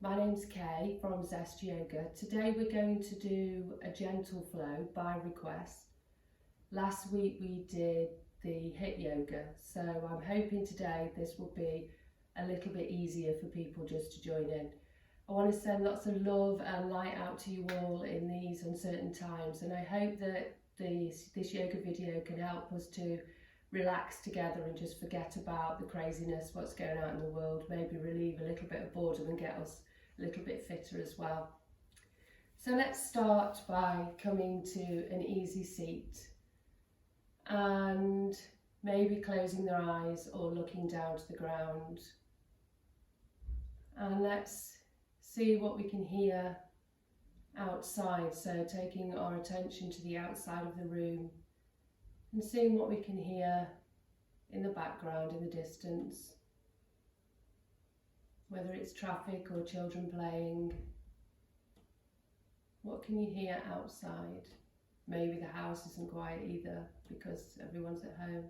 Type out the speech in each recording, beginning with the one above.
my name's Kay from Zest Yoga. Today we're going to do a gentle flow by request. Last week we did the HIIT yoga, so I'm hoping today this will be a little bit easier for people just to join in. I want to send lots of love and light out to you all in these uncertain times, and I hope that this yoga video can help us to relax together and just forget about the craziness, what's going on in the world, maybe relieve a little bit of boredom and get us a little bit fitter as well. So let's start by coming to an easy seat and maybe closing their eyes or looking down to the ground. And let's see what we can hear outside, so taking our attention to the outside of the room and seeing what we can hear in the background, in the distance, whether it's traffic or children playing. What can you hear outside? Maybe the house isn't quiet either because everyone's at home.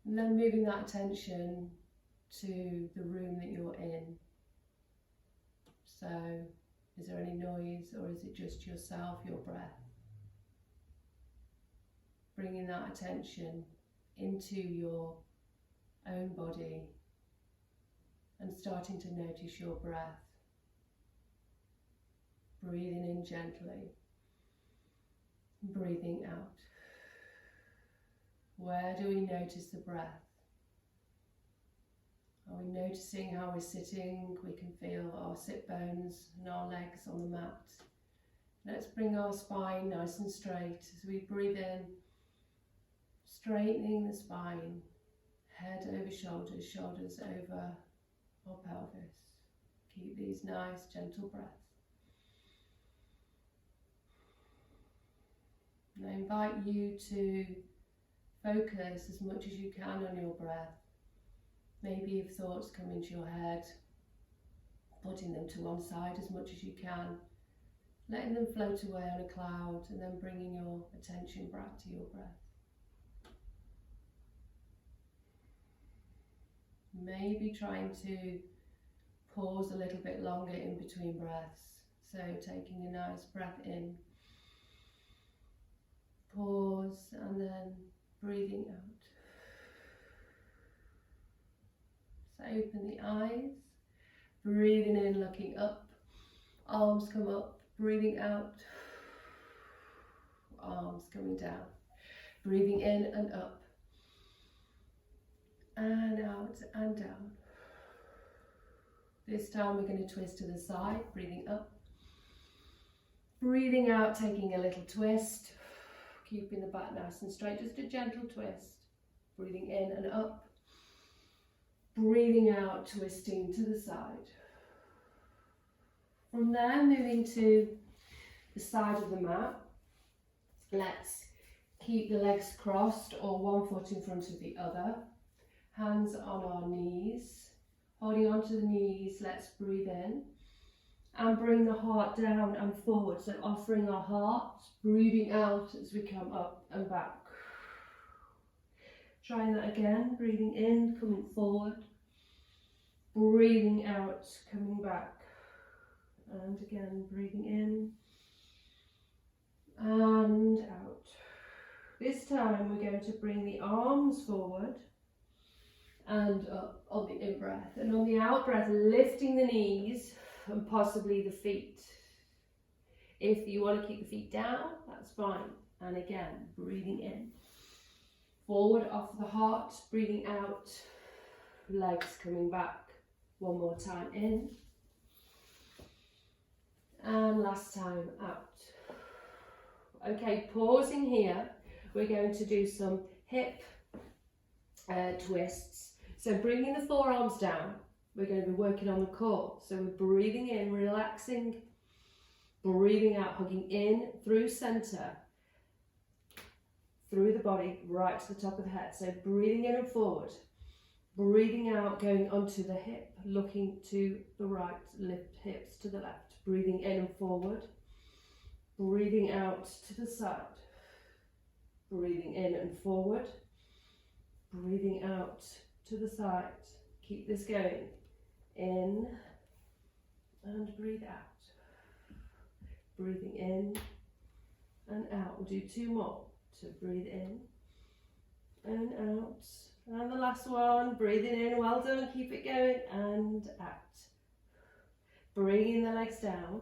And then moving that attention to the room that you're in. So, is there any noise, or is it just yourself, your breath? Bringing that attention into your own body and starting to notice your breath. Breathing in gently, breathing out. Where do we notice the breath? Are we noticing how we're sitting? We can feel our sit bones and our legs on the mat. Let's bring our spine nice and straight as we breathe in. Straightening the spine, head over shoulders, shoulders over our pelvis. Keep these nice, gentle breaths. And I invite you to focus as much as you can on your breath. Maybe if thoughts come into your head, putting them to one side as much as you can, letting them float away on a cloud, and then bringing your attention back to your breath. Maybe trying to pause a little bit longer in between breaths. So taking a nice breath in, pause, and then breathing out. So open the eyes, breathing in, looking up, arms come up, breathing out, arms coming down, breathing in and up. And out and down. This time we're going to twist to the side, breathing up. Breathing out, taking a little twist. Keeping the back nice and straight, just a gentle twist. Breathing in and up. Breathing out, twisting to the side. From there, moving to the side of the mat. Let's keep the legs crossed or one foot in front of the other. Hands on our knees, holding onto the knees. Let's breathe in and bring the heart down and forward. So offering our heart, breathing out as we come up and back. Trying that again, breathing in, coming forward, breathing out, coming back. And again, breathing in and out. This time we're going to bring the arms forward and up on the in-breath, and on the out-breath, lifting the knees and possibly the feet. If you want to keep the feet down, that's fine. And again, breathing in, forward off the heart, breathing out, legs coming back. One more time in, and last time out. Okay, pausing here, we're going to do some hip twists. So bringing the forearms down, we're going to be working on the core. So we're breathing in, relaxing, breathing out, hugging in through center, through the body, right to the top of the head. So breathing in and forward, breathing out, going onto the hip, looking to the right, lift hips to the left, breathing in and forward, breathing out to the side, breathing in and forward, breathing out to the side. Keep this going. In and breathe out. Breathing in and out. We'll do 2 more. So breathe in and out. And the last one, breathing in, well done, keep it going, and out. Bringing the legs down.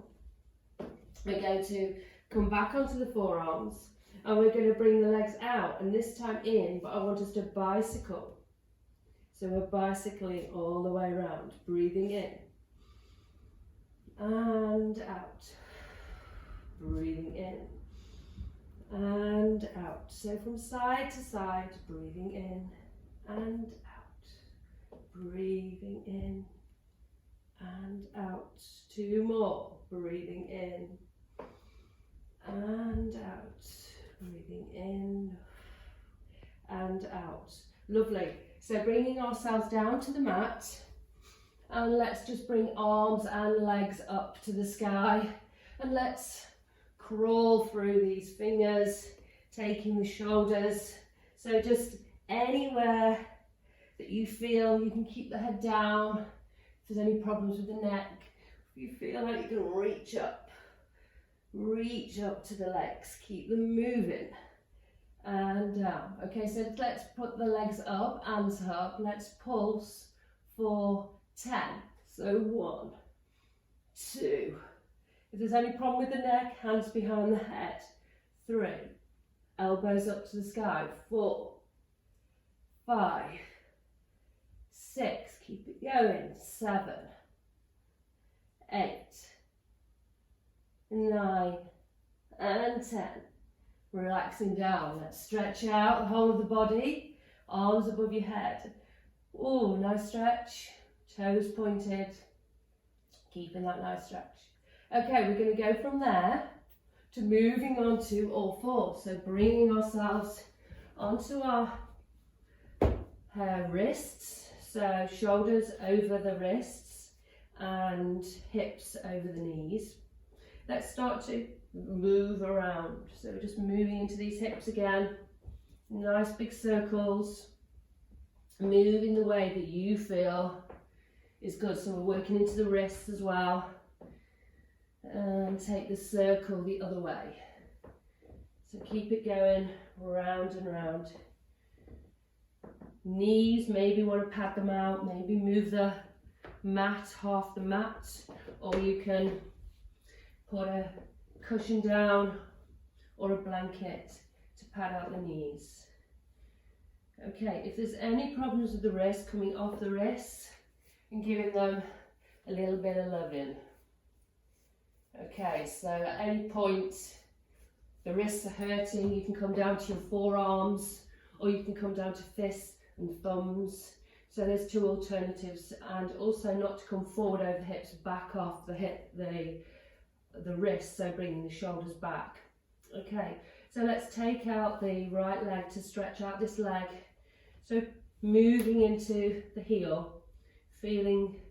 We're going to come back onto the forearms and we're going to bring the legs out, and this time in, but I want us to bicycle. So we're bicycling all the way around, breathing in and out, breathing in and out. So from side to side, breathing in and out, breathing in and out. 2 more, breathing in and out, breathing in and out. Lovely. So bringing ourselves down to the mat, and let's just bring arms and legs up to the sky, and let's crawl through these fingers, taking the shoulders. So just anywhere that you feel you can keep the head down. If there's any problems with the neck, if you feel like you can reach up to the legs, keep them moving and down. Okay, so let's put the legs up, arms up, let's pulse for 10. So 1, 2, if there's any problem with the neck, hands behind the head. 3, elbows up to the sky. 4, 5, 6, keep it going. 7, 8, 9 and 10. Relaxing down. Let's stretch out the whole of the body, arms above your head. Oh, nice stretch, toes pointed, keeping that nice stretch. Okay, we're going to go from there to moving on to all fours. So bringing ourselves onto our wrists, so shoulders over the wrists and hips over the knees. Let's start to move around. So we're just moving into these hips again. Nice big circles. Moving the way that you feel is good. So we're working into the wrists as well. And take the circle the other way. So keep it going round and round. Knees, maybe want to pad them out. Maybe move the mat, half the mat. Or you can put a cushion down or a blanket to pad out the knees. Okay, if there's any problems with the wrist, coming off the wrists and giving them a little bit of loving. Okay, so at any point the wrists are hurting, you can come down to your forearms or you can come down to fists and thumbs. So there's 2 alternatives, and also not to come forward over the hips, back off the hip, the wrist, so bringing the shoulders back. Okay, so let's take out the right leg to stretch out this leg. So moving into the heel, feeling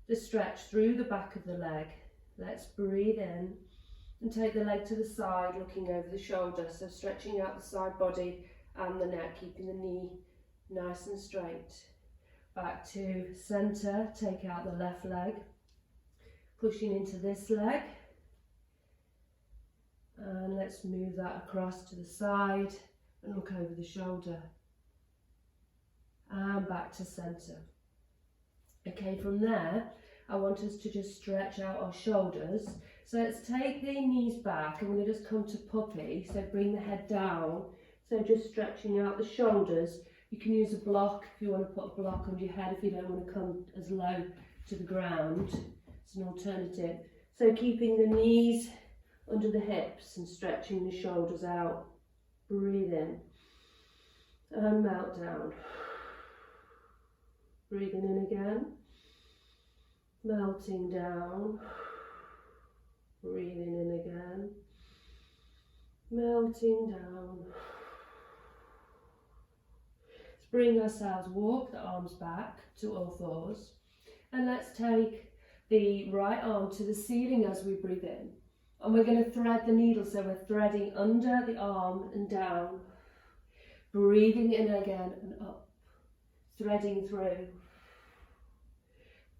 the stretch through the back of the leg. Let's breathe in and take the leg to the side, looking over the shoulder. So stretching out the side body and the neck, keeping the knee nice and straight. Back to center, take out the left leg, pushing into this leg. And let's move that across to the side and look over the shoulder. And back to center. Okay, from there, I want us to just stretch out our shoulders. So let's take the knees back. I'm going to just come to puppy. So bring the head down. So just stretching out the shoulders. You can use a block if you want to put a block under your head if you don't want to come as low to the ground. It's an alternative. So keeping the knees under the hips and stretching the shoulders out. Breathe in and melt down. Breathing in again. Melting down. Breathing in again. Melting down. Let's bring ourselves, walk the arms back to all fours. And let's take the right arm to the ceiling as we breathe in. And we're going to thread the needle, so we're threading under the arm and down. Breathing in again and up. Threading through.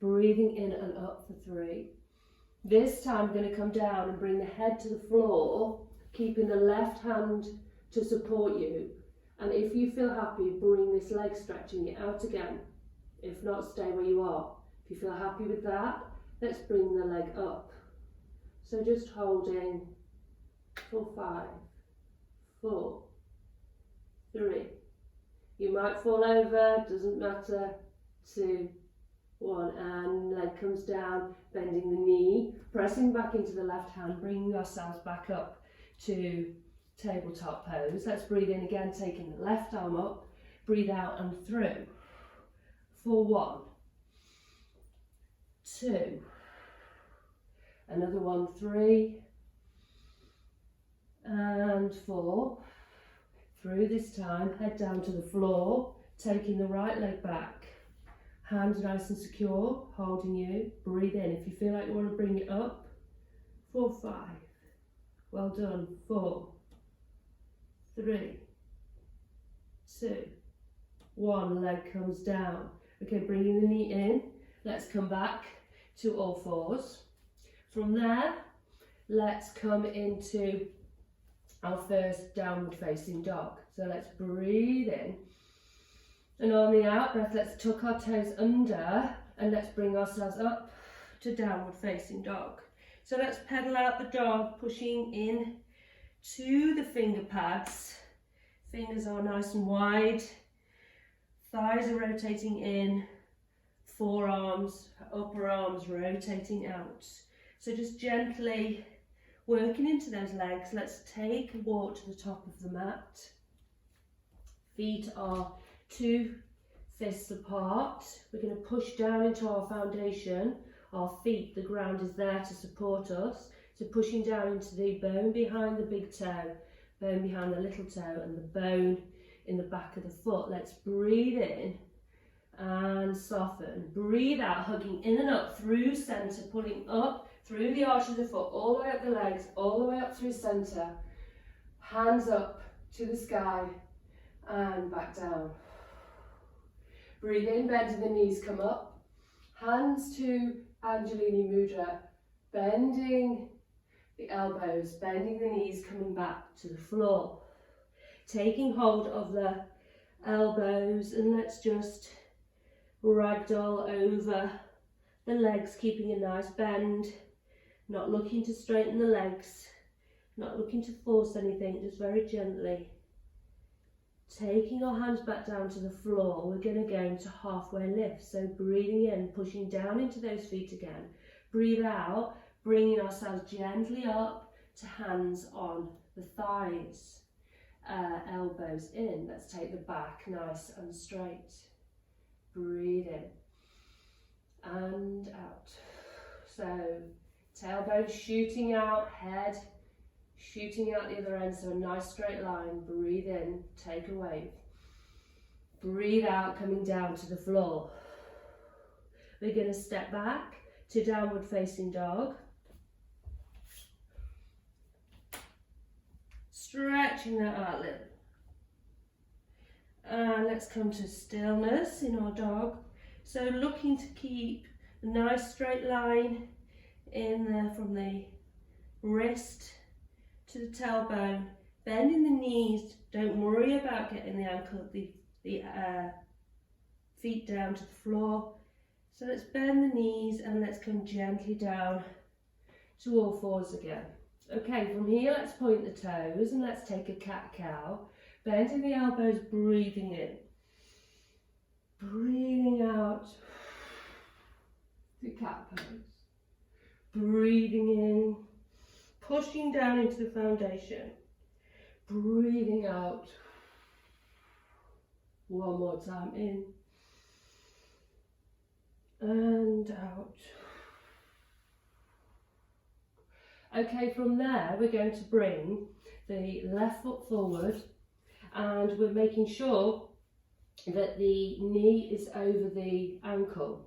Breathing in and up for 3. This time I'm going to come down and bring the head to the floor, keeping the left hand to support you. And if you feel happy, bring this leg, stretching it out again. If not, stay where you are. If you feel happy with that, let's bring the leg up. So just holding for 5, 4, 3. You might fall over, doesn't matter. 2, 1, and leg comes down, bending the knee, pressing back into the left hand, bringing ourselves back up to tabletop pose. Let's breathe in again, taking the left arm up, breathe out and through. For 1, 2, another 1, 3, and 4. Through this time, head down to the floor, taking the right leg back. Hands nice and secure, holding you. Breathe in. If you feel like you want to bring it up, 4, 5. Well done. 4, 3, 2, 1. Leg comes down. Okay, bringing the knee in. Let's come back to all fours. From there, let's come into our first downward facing dog. So let's breathe in. And on the out breath, let's tuck our toes under and let's bring ourselves up to downward facing dog. So let's pedal out the dog, pushing in to the finger pads. Fingers are nice and wide. Thighs are rotating in. Forearms, upper arms rotating out. So just gently working into those legs. Let's take a walk to the top of the mat. Feet are 2 fists apart. We're going to push down into our foundation. Our feet, the ground is there to support us. So pushing down into the bone behind the big toe, bone behind the little toe, and the bone in the back of the foot. Let's breathe in and soften. Breathe out, hugging in and up through centre, pulling up through the arch of the foot, all the way up the legs, all the way up through centre. Hands up to the sky and back down. Breathe in, bending the knees, come up. Hands to Angelini Mudra, bending the elbows, bending the knees, coming back to the floor. Taking hold of the elbows, and let's just ragdoll over the legs, keeping a nice bend, not looking to straighten the legs, not looking to force anything, just very gently. Taking our hands back down to the floor, we're going to go into halfway lift. So breathing in, pushing down into those feet again. Breathe out, bringing ourselves gently up to hands on the thighs. Elbows in. Let's take the back nice and straight. Breathe in and out. So tailbone shooting out, head shooting out the other end, so a nice straight line. Breathe in, take a wave. Breathe out, coming down to the floor. We're going to step back to downward facing dog. Stretching that out a little. And let's come to stillness in our dog. So looking to keep a nice straight line in there from the wrist to the tailbone, bending the knees. Don't worry about getting the ankle, the feet down to the floor. So let's bend the knees and let's come gently down to all fours again. Okay, from here let's point the toes and let's take a cat-cow, bending the elbows, breathing in, breathing out, the cat pose, breathing in, pushing down into the foundation, breathing out. One more time, in and out. Okay, from there we're going to bring the left foot forward and we're making sure that the knee is over the ankle,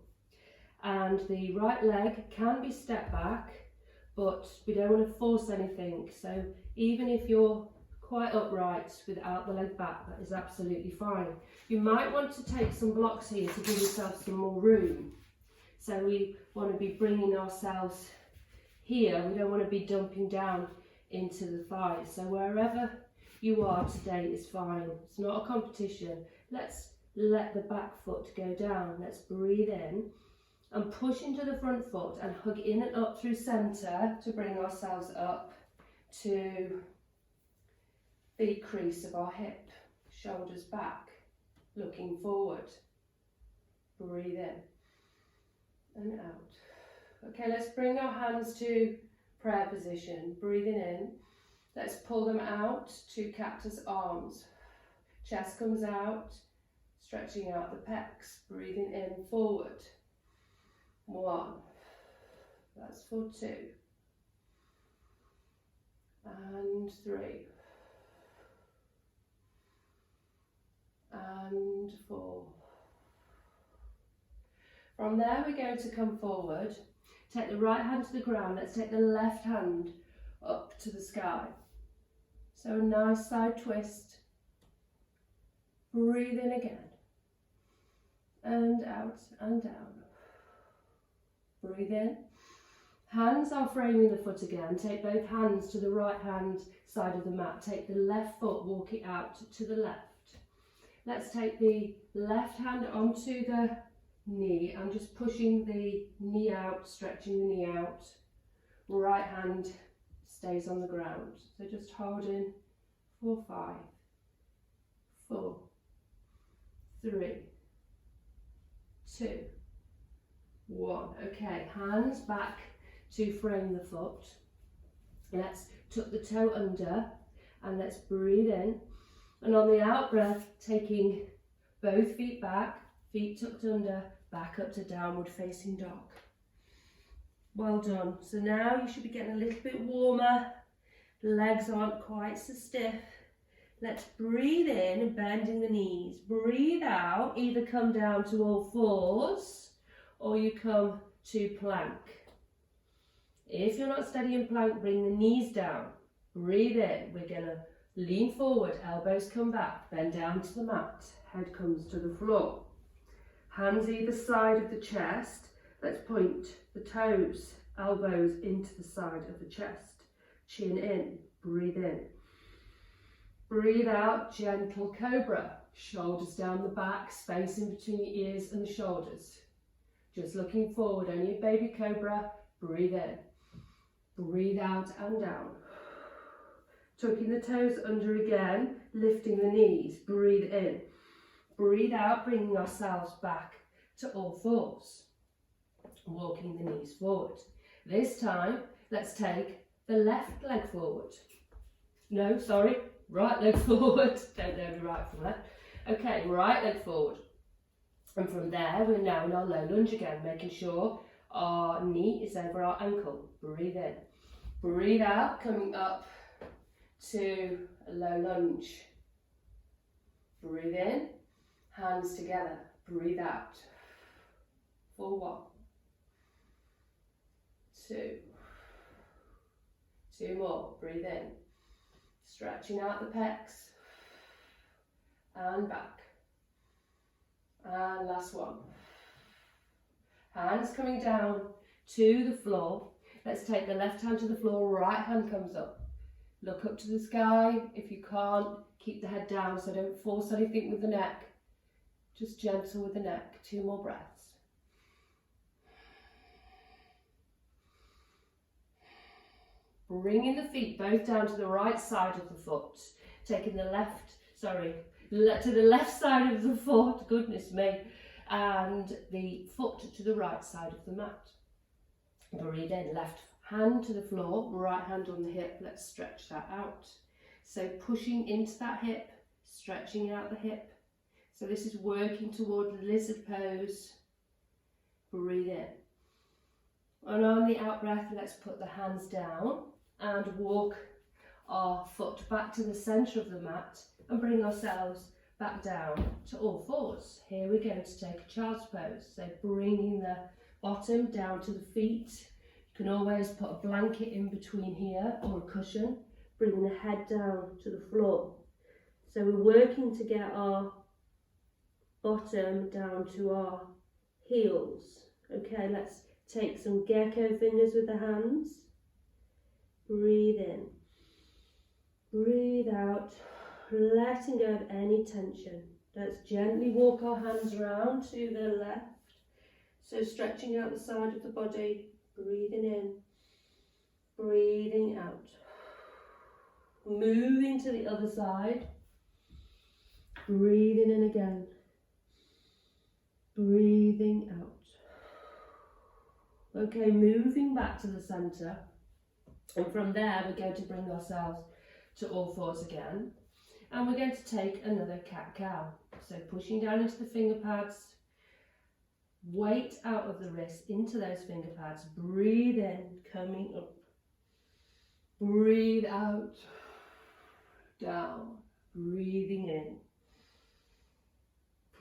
and the right leg can be stepped back, but we don't want to force anything. So even if you're quite upright without the leg back, that is absolutely fine. You might want to take some blocks here to give yourself some more room. So we want to be bringing ourselves here we don't want to be dumping down into the thighs. So wherever you are today is fine. It's not a competition. Let's let the back foot go down. Let's breathe in and push into the front foot and hug in and up through centre to bring ourselves up to the crease of our hip. Shoulders back, looking forward. Breathe in and out. Okay, let's bring our hands to prayer position. Breathing in. Let's pull them out to cactus arms. Chest comes out, stretching out the pecs. Breathing in, forward. 1. That's for 2. And 3. And 4. From there we're going to come forward. Take the right hand to the ground. Let's take the left hand up to the sky. So a nice side twist. Breathe in again. And out and down. Breathe in. Hands are framing the foot again. Take both hands to the right hand side of the mat. Take the left foot, walk it out to the left. Let's take the left hand onto the knee. I'm just pushing the knee out, stretching the knee out. Right hand stays on the ground. So just holding for 5, 4, 3, 2, 1. Okay, hands back to frame the foot. Let's tuck the toe under and let's breathe in. And on the out breath, taking both feet back, feet tucked under, back up to downward facing dog. Well done. So now you should be getting a little bit warmer. Legs aren't quite so stiff. Let's breathe in, bending the knees. Breathe out, either come down to all fours or you come to plank. If you're not steady in plank, bring the knees down. Breathe in. We're going to lean forward, elbows come back, bend down to the mat, head comes to the floor. Hands either side of the chest. Let's point the toes, elbows into the side of the chest. Chin in, breathe in. Breathe out, gentle cobra. Shoulders down the back, space in between the ears and the shoulders. Just looking forward, only a baby cobra. Breathe in. Breathe out and down. Tucking the toes under again, lifting the knees. Breathe in. Breathe out, bringing ourselves back to all fours. Walking the knees forward. This time, let's take the left leg forward. No, sorry, right leg forward. Don't know the right from left. Okay, right leg forward. And from there, we're now in our low lunge again, making sure our knee is over our ankle. Breathe in. Breathe out, coming up to a low lunge. Breathe in, hands together. Breathe out. For 1, 2. 2 more. Breathe in. Stretching out the pecs. And back. And last one. Hands coming down to the floor. Let's take the left hand to the floor, right hand comes up. Look up to the sky. If you can't, keep the head down so don't force anything with the neck. Just gentle with the neck. 2 more breaths. Bringing the feet both down to the right side of the foot. Taking the to the left side of the foot, goodness me, and the foot to the right side of the mat. Breathe in, left hand to the floor, right hand on the hip. Let's stretch that out. So pushing into that hip, stretching out the hip. So this is working toward the lizard pose. Breathe in. And on the out breath, let's put the hands down and walk our foot back to the centre of the mat and bring ourselves back down to all fours. Here we're going to take a child's pose. So bringing the bottom down to the feet. You can always put a blanket in between here or a cushion. Bringing the head down to the floor. So we're working to get our bottom down to our heels. Okay, let's take some gecko fingers with the hands. Breathe in. Breathe out, letting go of any tension. Let's gently walk our hands around to the left. So stretching out the side of the body, breathing in, breathing out. Moving to the other side, breathing in again, breathing out. Okay, moving back to the centre, and from there we're going to bring ourselves to all fours again, and we're going to take another cat-cow. So pushing down into the finger pads, weight out of the wrist into those finger pads, breathe in, coming up, breathe out, down, breathing in,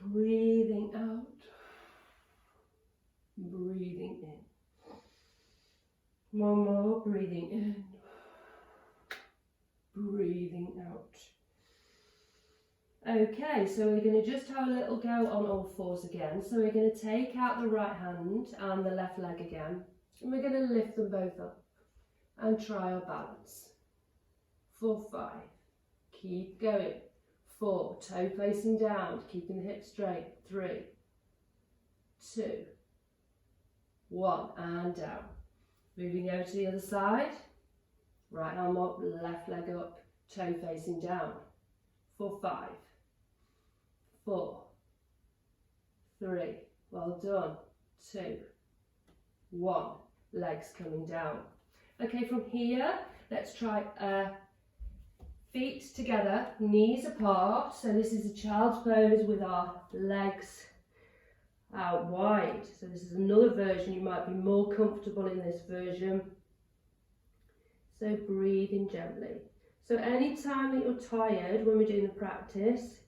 breathing out, breathing in. One more, breathing in, breathing out. Okay, so we're going to just have a little go on all fours again. So we're going to take out the right hand and the left leg again, and we're going to lift them both up and try our balance. For 5, keep going. 4, toe facing down, keeping the hips straight. 3, 2, 1, and down. Moving over to the other side, right arm up, left leg up, toe facing down. For 5, 4, 3, well done, 2, 1, legs coming down. Okay, from here, let's try feet together, knees apart. So this is a child's pose with our legs out wide. So this is another version. You might be more comfortable in this version. So breathing gently. So anytime that you're tired when we're doing the practice,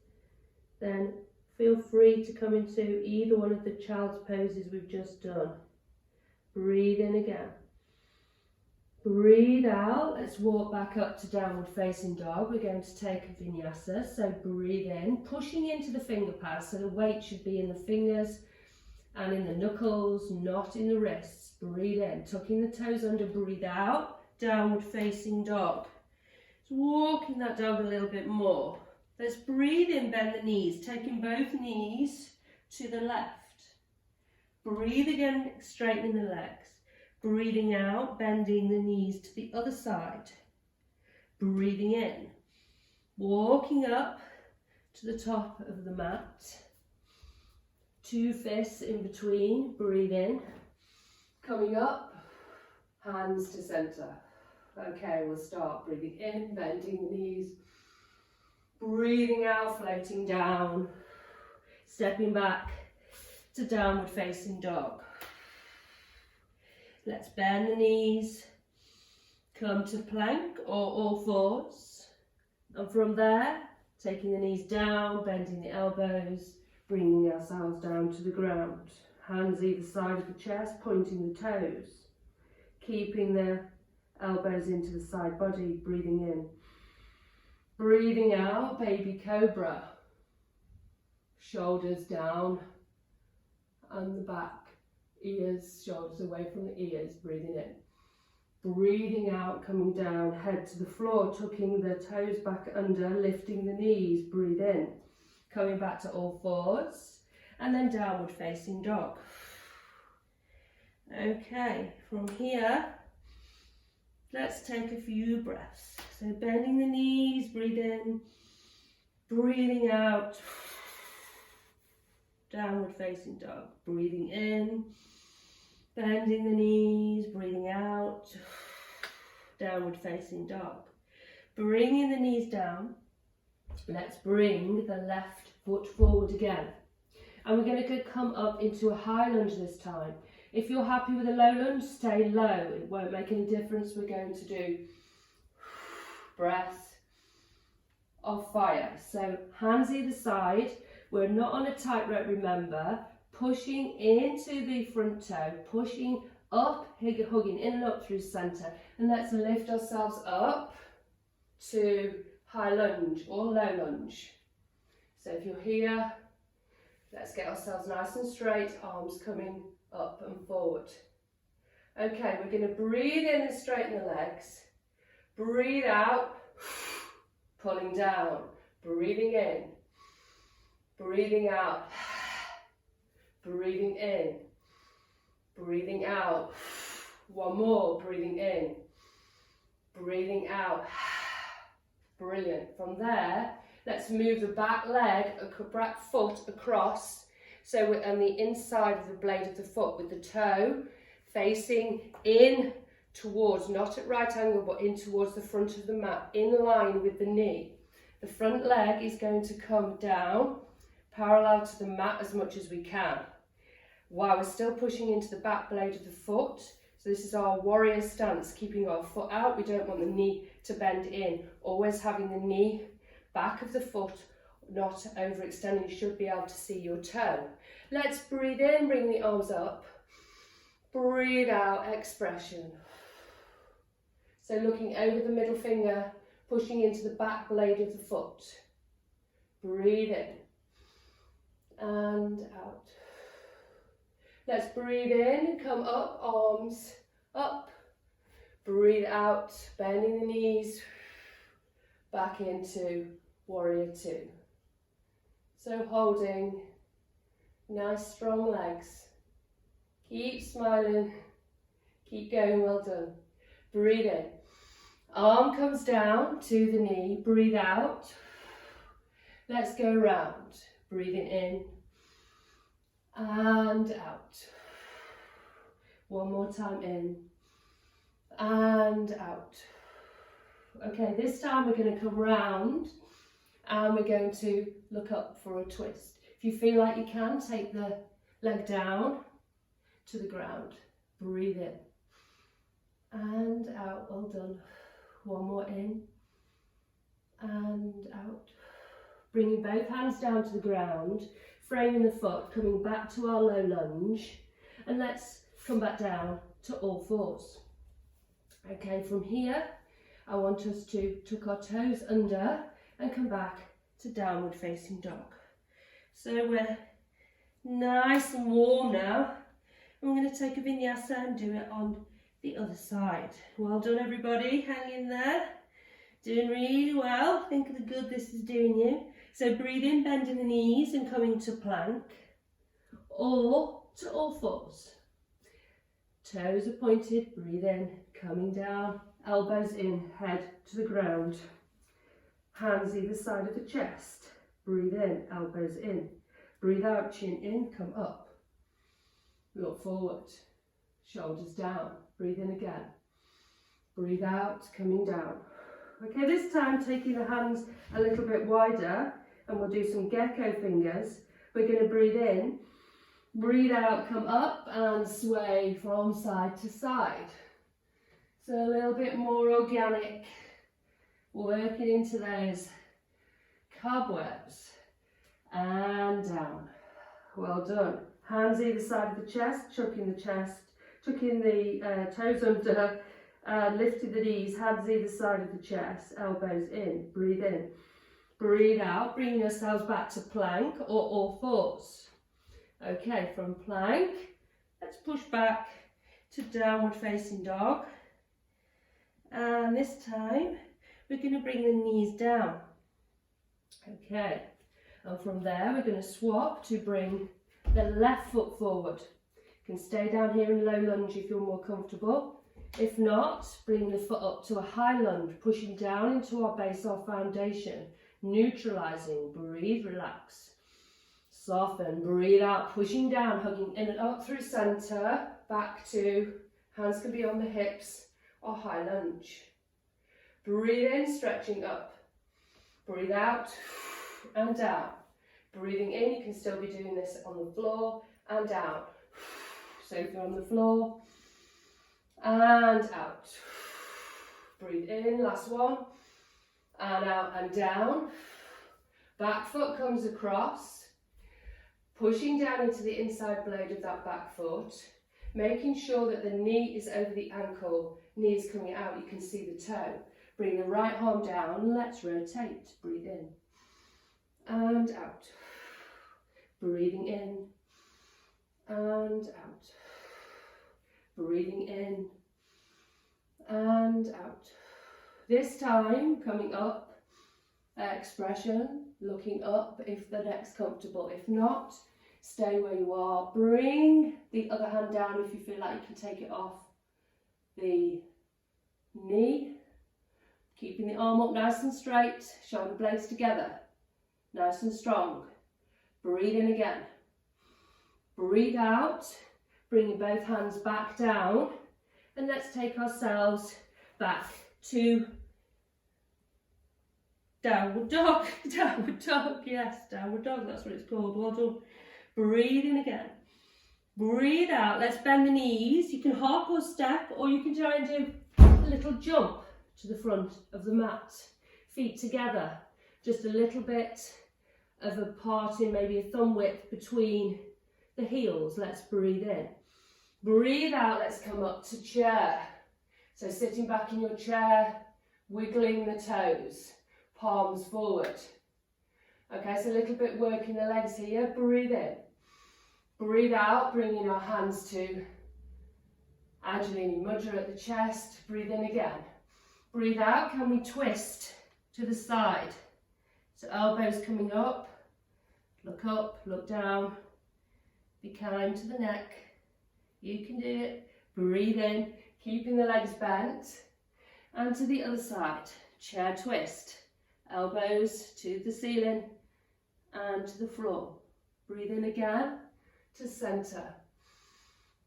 then feel free to come into either one of the child's poses we've just done. Breathe in again. Breathe out. Let's walk back up to downward facing dog. We're going to take a vinyasa. So breathe in, pushing into the finger pads. So the weight should be in the fingers and in the knuckles, not in the wrists. Breathe in, tucking the toes under. Breathe out, downward facing dog. So walking that dog a little bit more. Let's breathe in, bend the knees, taking both knees to the left. Breathe again, straightening the legs. Breathing out, bending the knees to the other side. Breathing in, walking up to the top of the mat. 2 fists in between, breathe in. Coming up, hands to centre. Okay, we'll start breathing in, bending the knees. Breathing out, floating down. Stepping back to downward facing dog. Let's bend the knees, come to plank or all fours, and from there, taking the knees down, bending the elbows, bringing ourselves down to the ground. Hands either side of the chest, pointing the toes, keeping the elbows into the side body, breathing in. Breathing out, baby cobra. Shoulders down, and the back. Ears, shoulders away from the ears, breathing in. Breathing out, coming down, head to the floor, tucking the toes back under, lifting the knees, breathe in. Coming back to all fours, and then downward facing dog. Okay, from here, let's take a few breaths. So bending the knees, breathe in, breathing out, downward facing dog, breathing in, bending the knees, breathing out, downward facing dog. Bringing the knees down, let's bring the left foot forward again. And we're going to come up into a high lunge this time. If you're happy with a low lunge, stay low. It won't make any difference. We're going to do breath of fire. So hands either side. We're not on a tightrope, remember. Pushing into the front toe, pushing up, hugging in and up through centre. And let's lift ourselves up to high lunge or low lunge. So if you're here, let's get ourselves nice and straight, arms coming up and forward. Okay, we're going to breathe in and straighten the legs. Breathe out, pulling down, breathing in, breathing out, breathing in, breathing out. One more, breathing in, breathing out. Brilliant. From there, let's move the back leg, back foot across. So we're on the inside of the blade of the foot with the toe facing in towards, not at right angle, but in towards the front of the mat, in line with the knee. The front leg is going to come down, parallel to the mat as much as we can, while we're still pushing into the back blade of the foot. So this is our warrior stance, keeping our foot out. We don't want the knee to bend in. Always having the knee, back of the foot, not overextending. You should be able to see your toe. Let's breathe in, bring the arms up. Breathe out, expression. So looking over the middle finger, pushing into the back blade of the foot. Breathe in and out. Let's breathe in, come up, arms up. Breathe out, bending the knees, back into warrior two. So holding, nice strong legs. Keep smiling, keep going, well done. Breathe in. Arm comes down to the knee, breathe out. Let's go round. Breathing in and out. One more time in and out. Okay, this time we're going to come round and we're going to look up for a twist. If you feel like you can, take the leg down to the ground. Breathe in and out. Well done. One more in and out. Bringing both hands down to the ground, framing the foot, coming back to our low lunge, and let's come back down to all fours. Okay, from here, I want us to tuck our toes under and come back to downward facing dog. So we're nice and warm now. I'm going to take a vinyasa and do it on the other side. Well done, everybody. Hang in there. Doing really well. Think of the good this is doing you. So breathe in, bending the knees and coming to plank or to all fours. Toes are pointed, breathe in, coming down, elbows in, head to the ground. Hands either side of the chest. Breathe in, elbows in. Breathe out, chin in, come up. Look forward, shoulders down. Breathe in again. Breathe out, coming down. Okay, this time taking the hands a little bit wider and we'll do some gecko fingers. We're going to breathe in, breathe out, come up and sway from side to side. So a little bit more organic, working into those cobwebs and down. Well done. Hands either side of the chest, chucking the chest, tucking the toes under, lifting the knees, hands either side of the chest, elbows in, breathe in. Breathe out, bring yourselves back to plank or all fours. Okay, from plank, let's push back to downward facing dog. And this time, we're going to bring the knees down. Okay, and from there, we're going to swap to bring the left foot forward. You can stay down here in low lunge if you're more comfortable. If not, bring the foot up to a high lunge, pushing down into our base, our foundation, neutralizing, breathe, relax, soften, breathe out, pushing down, hugging in and up through center, back to, hands can be on the hips or high lunge. Breathe in, stretching up, breathe out and down. Breathing in, you can still be doing this on the floor and down. So if you're on the floor, and out. Breathe in, last one, and out and down. Back foot comes across, pushing down into the inside blade of that back foot, making sure that the knee is over the ankle, knee is coming out, you can see the toe. Bring the right arm down, let's rotate. Breathe in, and out. Breathing in, and out. Breathing in and out. This time, coming up, expression, looking up if the neck's comfortable. If not, stay where you are. Bring the other hand down if you feel like you can take it off the knee. Keeping the arm up nice and straight, shoulder blades together, nice and strong. Breathe in again. Breathe out, bringing both hands back down, and let's take ourselves back to downward dog. Downward dog, yes, downward dog, that's what it's called. Well done. Breathe in again. Breathe out. Let's bend the knees. You can hop or step, or you can try and do a little jump to the front of the mat. Feet together, just a little bit of a parting, maybe a thumb width between the heels. Let's breathe in. Breathe out. Let's come up to chair. So sitting back in your chair, wiggling the toes, palms forward. Okay, so a little bit working the legs here. Breathe in. Breathe out, bringing our hands to Anjalini Mudra at the chest. Breathe in again. Breathe out, can we twist to the side? So elbows coming up, look down. Be kind to the neck. You can do it. Breathe in, keeping the legs bent. And to the other side, chair twist. Elbows to the ceiling and to the floor. Breathe in again to center.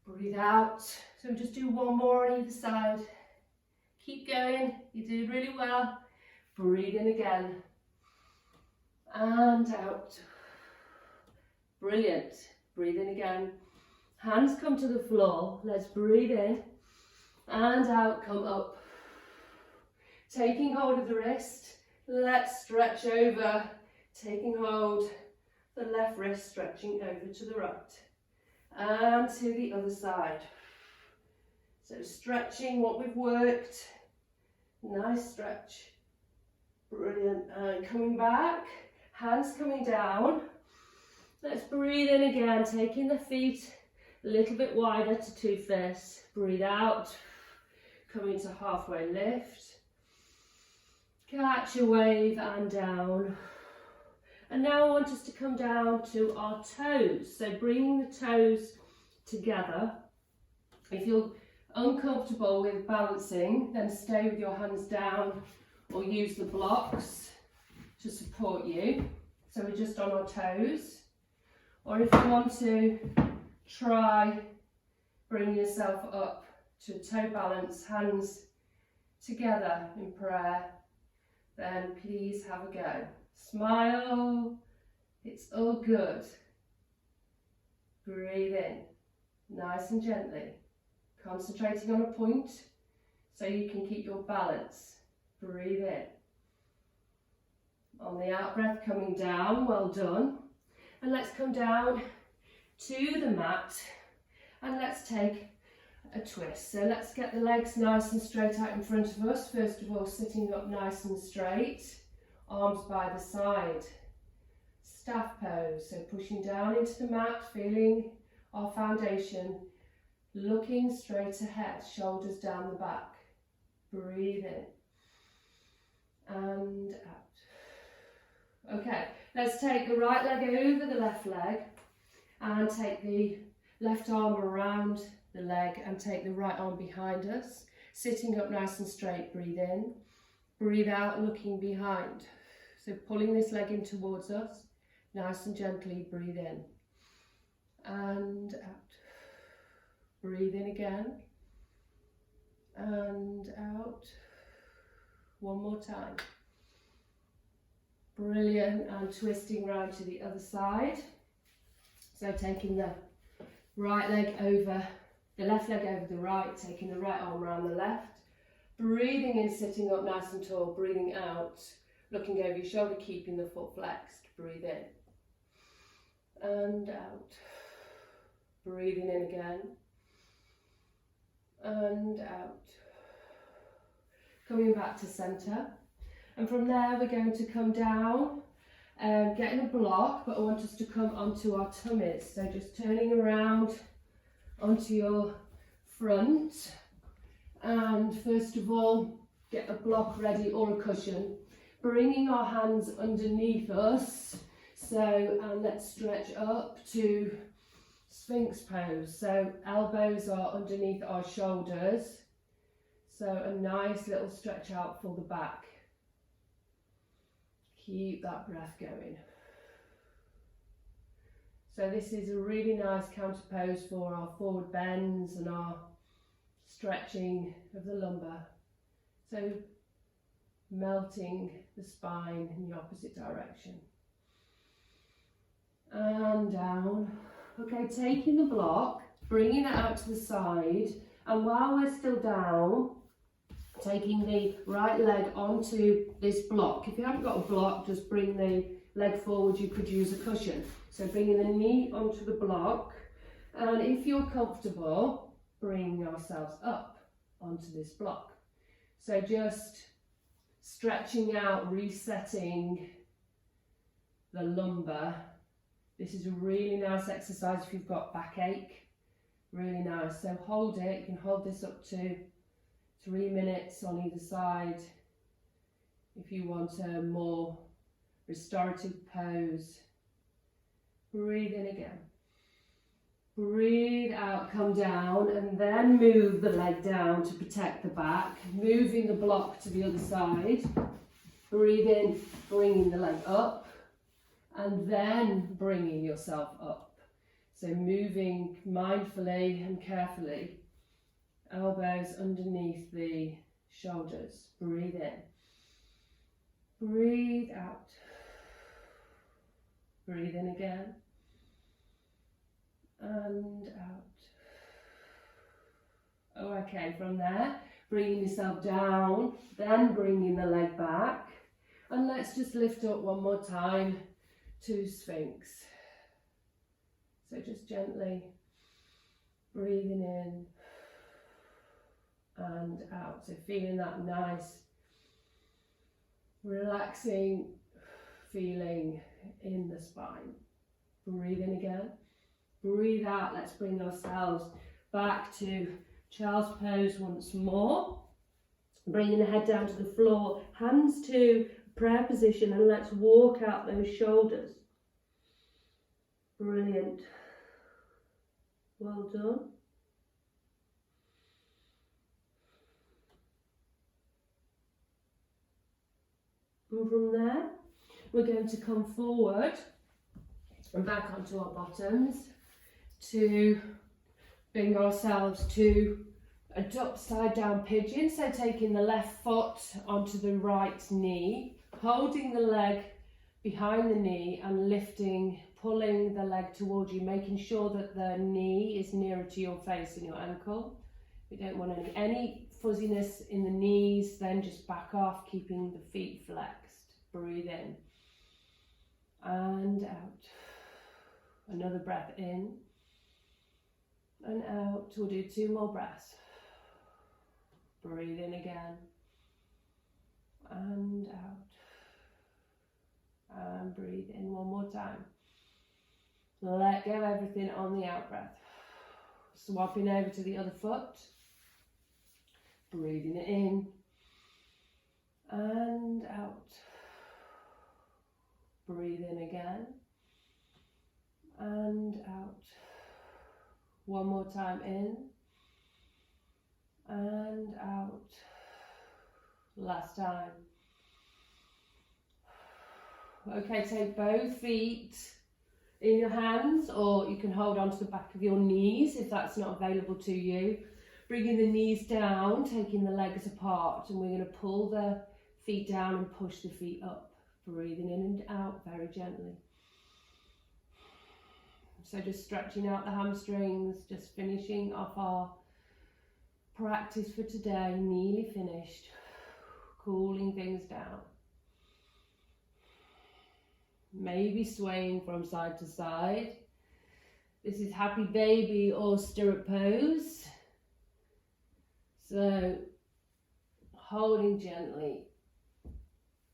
Breathe out. So just do one more on either side. Keep going. You did really well. Breathe in again. And out. Brilliant. Breathe in again. Hands come to the floor. Let's breathe in. And out, come up. Taking hold of the wrist. Let's stretch over. Taking hold. The left wrist stretching over to the right. And to the other side. So stretching what we've worked. Nice stretch. Brilliant. And coming back. Hands coming down. Let's breathe in again. Taking the feet a little bit wider to two fists. Breathe out. Coming to halfway lift. Catch a wave and down. And now I want us to come down to our toes. So bringing the toes together. If you're uncomfortable with balancing, then stay with your hands down or use the blocks to support you. So we're just on our toes. Or if you want to try bring yourself up to toe balance, hands together in prayer, then please have a go. Smile, it's all good. Breathe in, nice and gently, concentrating on a point so you can keep your balance. Breathe in. On the out breath, coming down, well done. And let's come down to the mat and let's take a twist. So let's get the legs nice and straight out in front of us. First of all, sitting up nice and straight. Arms by the side, staff pose, so pushing down into the mat, feeling our foundation, looking straight ahead, shoulders down the back. Breathe in and out. Okay, let's take the right leg over the left leg and take the left arm around the leg and take the right arm behind us. Sitting up nice and straight, breathe in. Breathe out, looking behind. So pulling this leg in towards us, nice and gently breathe in and out. Breathe in again and out. One more time. Brilliant. And twisting round to the other side. So taking the right leg over, the left leg over the right, taking the right arm around the left. Breathing in, sitting up nice and tall, breathing out, looking over your shoulder, keeping the foot flexed. Breathe in and out. Breathing in again and out. Coming back to centre. And from there we're going to come down, getting a block, but I want us to come onto our tummies. So just turning around onto your front. And first of all, get a block ready or a cushion, bringing our hands underneath us. So, and let's stretch up to Sphinx pose. So elbows are underneath our shoulders. So a nice little stretch out for the back. Keep that breath going. So this is a really nice counter pose for our forward bends and our stretching of the lumbar. So melting the spine in the opposite direction. And down. Okay, taking the block, bringing it out to the side, and while we're still down, taking the right leg onto this block. If you haven't got a block, just bring the leg forward. You could use a cushion. So bringing the knee onto the block, and if you're comfortable, bring ourselves up onto this block. So just stretching out, resetting the lumbar. This is a really nice exercise if you've got backache. Really nice. So hold it. You can hold this up to 3 minutes on either side if you want a more restorative pose. Breathe in again. Breathe out, come down, and then move the leg down to protect the back, moving the block to the other side. Breathe in, bringing the leg up, and then bringing yourself up. So moving mindfully and carefully. Elbows underneath the shoulders. Breathe in. Breathe out. Breathe in again. And out. Oh, okay, from there, bringing yourself down, then bringing the leg back. And let's just lift up one more time to Sphinx. So just gently breathing in and out. So feeling that nice, relaxing feeling in the spine. Breathe in again. Breathe out. Let's bring ourselves back to child's pose once more. Bringing the head down to the floor, hands to prayer position, and let's walk out those shoulders. Brilliant. Well done. And from there, we're going to come forward and back onto our bottoms to bring ourselves to a upside down pigeon. So taking the left foot onto the right knee, holding the leg behind the knee and lifting, pulling the leg towards you, making sure that the knee is nearer to your face and your ankle. We don't want any fuzziness in the knees, then just back off, keeping the feet flexed. Breathe in and out. Another breath in and out. We'll do 2 more breaths. Breathe in again and out. And breathe in one more time. Let go of everything on the out breath. Swapping over to the other foot. Breathing it in and out. Breathe in again and out. One more time in and out. Last time. Okay, take both feet in your hands, or you can hold onto the back of your knees if that's not available to you. Bringing the knees down, taking the legs apart, and we're going to pull the feet down and push the feet up. Breathing in and out very gently. So just stretching out the hamstrings, just finishing off our practice for today, nearly finished. Cooling things down. Maybe swaying from side to side. This is happy baby or stirrup pose. So holding gently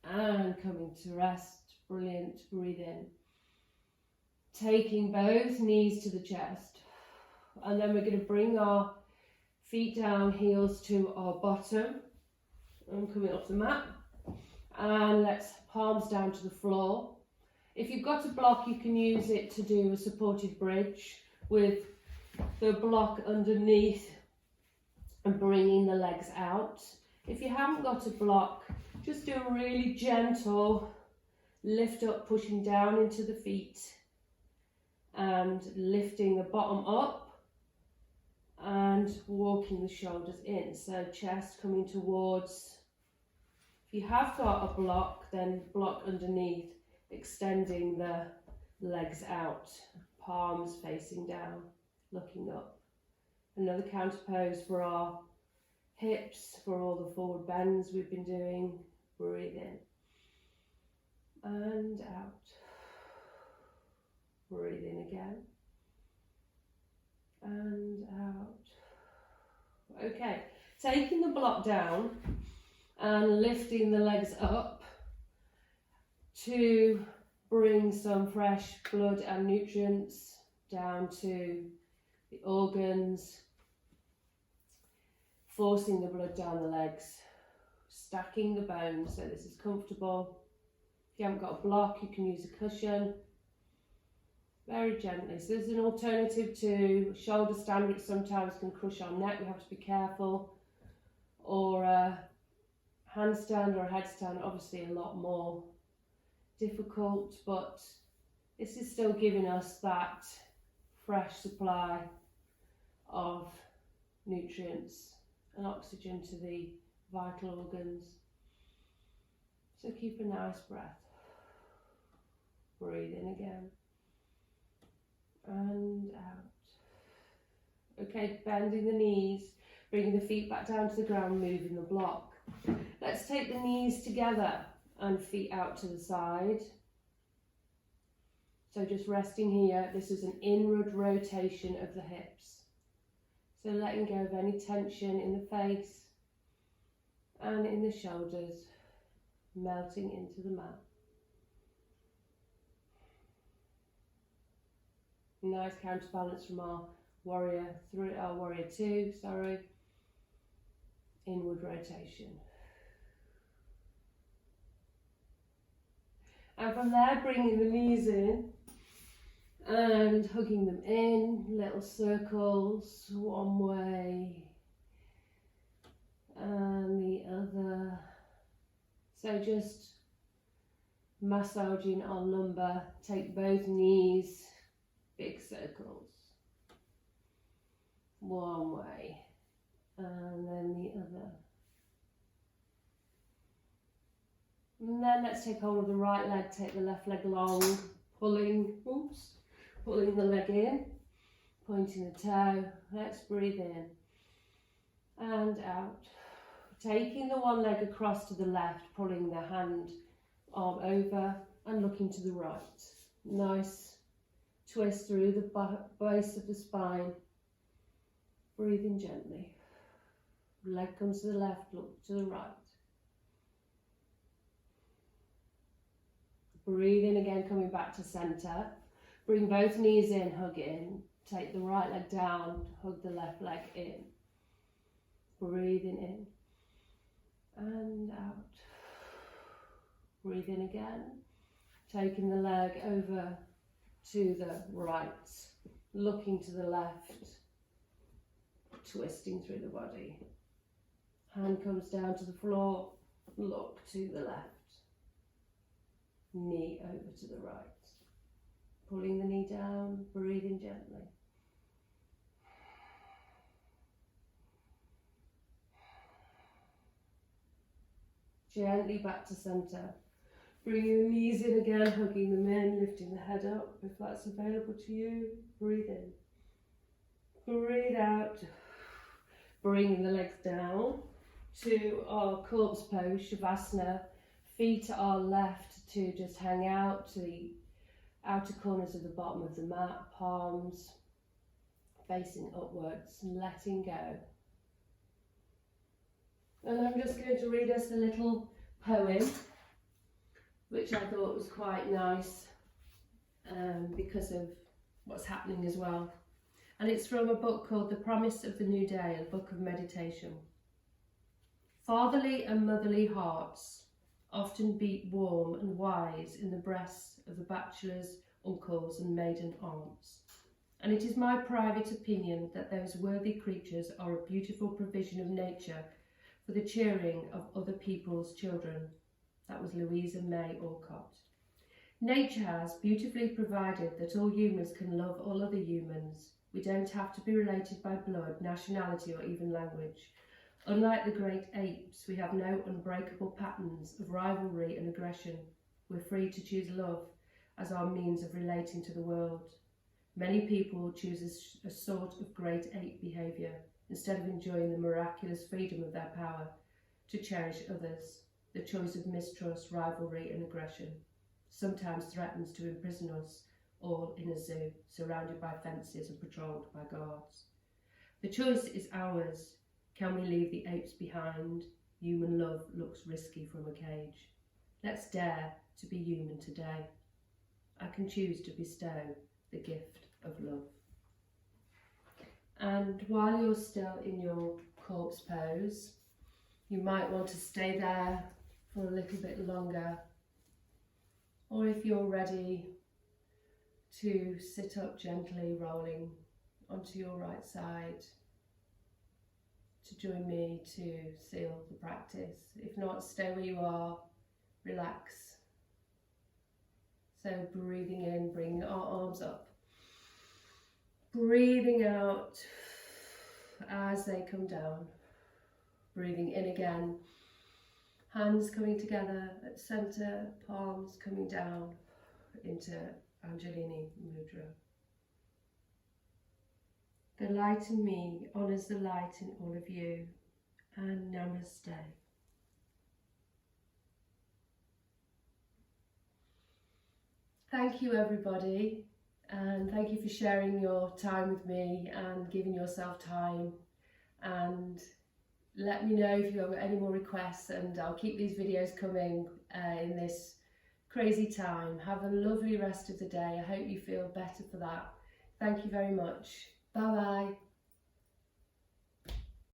and coming to rest. Brilliant. Breathe in. Taking both knees to the chest. And then we're going to bring our feet down, heels to our bottom. I'm coming off the mat. And let's palms down to the floor. If you've got a block, you can use it to do a supported bridge with the block underneath and bringing the legs out. If you haven't got a block, just do a really gentle lift up, pushing down into the feet and lifting the bottom up and walking the shoulders in. So chest coming towards. If you have got a block, then block underneath, extending the legs out, palms facing down, looking up. Another counter pose for our hips, for all the forward bends we've been doing. Breathe in and out. Breathe in again and out. Okay, taking the block down and lifting the legs up to bring some fresh blood and nutrients down to the organs, forcing the blood down the legs, stacking the bones so this is comfortable. If you haven't got a block, you can use a cushion, very gently. So there's an alternative to shoulder stand, which sometimes can crush our neck, we have to be careful, or a handstand or a headstand, obviously a lot more difficult, but this is still giving us that fresh supply of nutrients and oxygen to the vital organs. So keep a nice breath. Breathe in again and out. Okay, bending the knees, bringing the feet back down to the ground, moving the block. Let's take the knees together and feet out to the side. So just resting here. This is an inward rotation of the hips. So letting go of any tension in the face and in the shoulders, melting into the mat. Nice counterbalance from our warrior 2, inward rotation. And from there, bringing the knees in and hugging them in, little circles, one way and the other. So just massaging our lumbar, take both knees, big circles, one way and then the other. And then let's take hold of the right leg, take the left leg long, pulling the leg in, pointing the toe. Let's breathe in and out. Taking the one leg across to the left, pulling the arm over and looking to the right. Nice twist through the base of the spine. Breathing gently. Leg comes to the left, look to the right. Breathe in again, coming back to centre. Bring both knees in, hug in. Take the right leg down, hug the left leg in. Breathing in and out. Breathe in again. Taking the leg over to the right, looking to the left, twisting through the body. Hand comes down to the floor, look to the left. Knee over to the right. Pulling the knee down, breathing gently. Gently back to centre. Bringing the knees in again, hugging them in, lifting the head up if that's available to you. Breathe in. Breathe out. Bringing the legs down to our corpse pose, Shavasana. Feet are left to just hang out to the outer corners of the bottom of the mat, palms facing upwards, letting go. And I'm just going to read us a little poem, which I thought was quite nice because of what's happening as well. And it's from a book called The Promise of the New Day, a book of meditation. Fatherly and motherly hearts often beat warm and wise in the breasts of the bachelors, uncles and maiden aunts. And it is my private opinion that those worthy creatures are a beautiful provision of nature for the cheering of other people's children. That was Louisa May Alcott. Nature has beautifully provided that all humans can love all other humans. We don't have to be related by blood, nationality or even language. Unlike the great apes, we have no unbreakable patterns of rivalry and aggression. We're free to choose love as our means of relating to the world. Many people choose a sort of great ape behaviour instead of enjoying the miraculous freedom of their power to cherish others. The choice of mistrust, rivalry and aggression sometimes threatens to imprison us all in a zoo, surrounded by fences and patrolled by guards. The choice is ours. Can we leave the apes behind? Human love looks risky from a cage. Let's dare to be human today. I can choose to bestow the gift of love. And while you're still in your corpse pose, you might want to stay there for a little bit longer. Or if you're ready to sit up gently, rolling onto your right side, to join me to seal the practice. If not, stay where you are, relax. So breathing in, bringing our arms up. Breathing out as they come down. Breathing in again. Hands coming together at centre, palms coming down into Anjalini Mudra. The light in me honours the light in all of you, and Namaste. Thank you everybody, and thank you for sharing your time with me and giving yourself time, and let me know if you've got any more requests, and I'll keep these videos coming in this crazy time. Have a lovely rest of the day. I hope you feel better for that. Thank you very much. Bye bye.